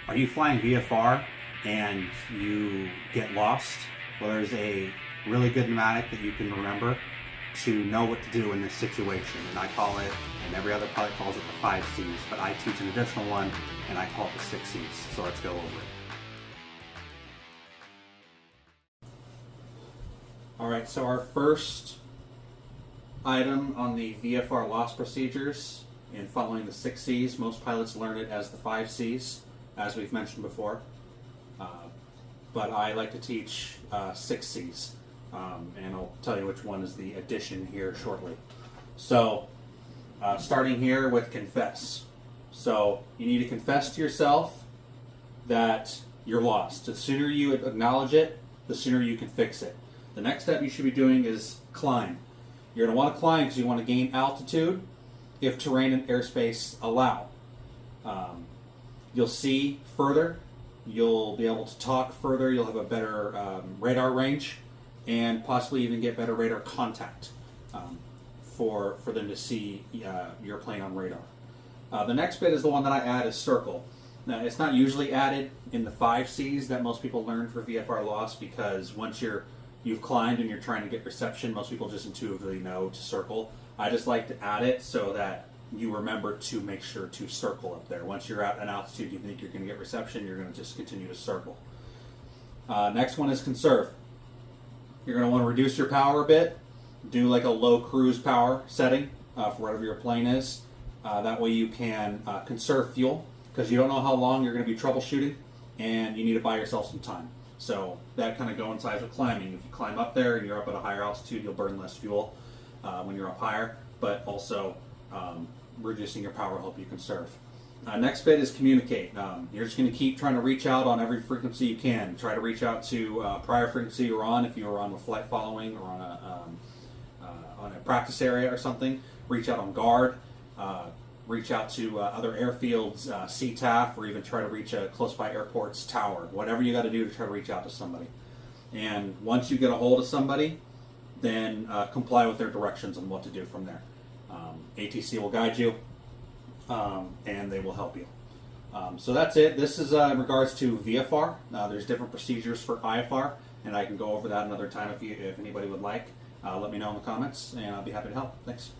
Are you flying VFR and you get lost? Well, there's a really good pneumatic that you can remember to know what to do in this situation. And I call it, and every other pilot calls it the 5 C's, but I teach an additional one and I call it the 6 C's. So let's go over it. Alright, so our first item on the VFR Lost Procedures in following the 6 C's, most pilots learn it as the 5 C's, as we've mentioned before. But I like to teach 6 C's, and I'll tell you which one is the addition here shortly. So, starting here with confess. So, you need to confess to yourself that you're lost. The sooner you acknowledge it, the sooner you can fix it. The next step you should be doing is climb. You're going to want to climb because you want to gain altitude if terrain and airspace allow. You'll see further, you'll be able to talk further, you'll have a better radar range, and possibly even get better radar contact for them to see your plane on radar. The next bit is the one that I add is circle. Now, it's not usually added in the 5 C's that most people learn for VFR Lost, because once you've climbed and you're trying to get reception, most people just intuitively know to circle. I just like to add it so that you remember to make sure to circle up there. Once you're at an altitude you think you're going to get reception, you're going to just continue to circle. Next one is conserve. You're going to want to reduce your power a bit. Do like a low cruise power setting for whatever your plane is. That way you can conserve fuel, because you don't know how long you're going to be troubleshooting and you need to buy yourself some time. So that kind of coincides with climbing. If you climb up there and you're up at a higher altitude, you'll burn less fuel when you're up higher, but also reducing your power will help you conserve. Next bit is communicate. You're just going to keep trying to reach out on every frequency you can. Try to reach out to prior frequency you were on, if you were on with flight following or on a practice area or something. Reach out on guard. Reach out to other airfields, CTAF, or even try to reach a close by airport's tower. Whatever you got to do to try to reach out to somebody. And once you get a hold of somebody, then comply with their directions on what to do from there. ATC will guide you, and they will help you. So that's it. This is in regards to VFR. There's different procedures for IFR, and I can go over that another time if anybody would like. Let me know in the comments, and I'll be happy to help. Thanks.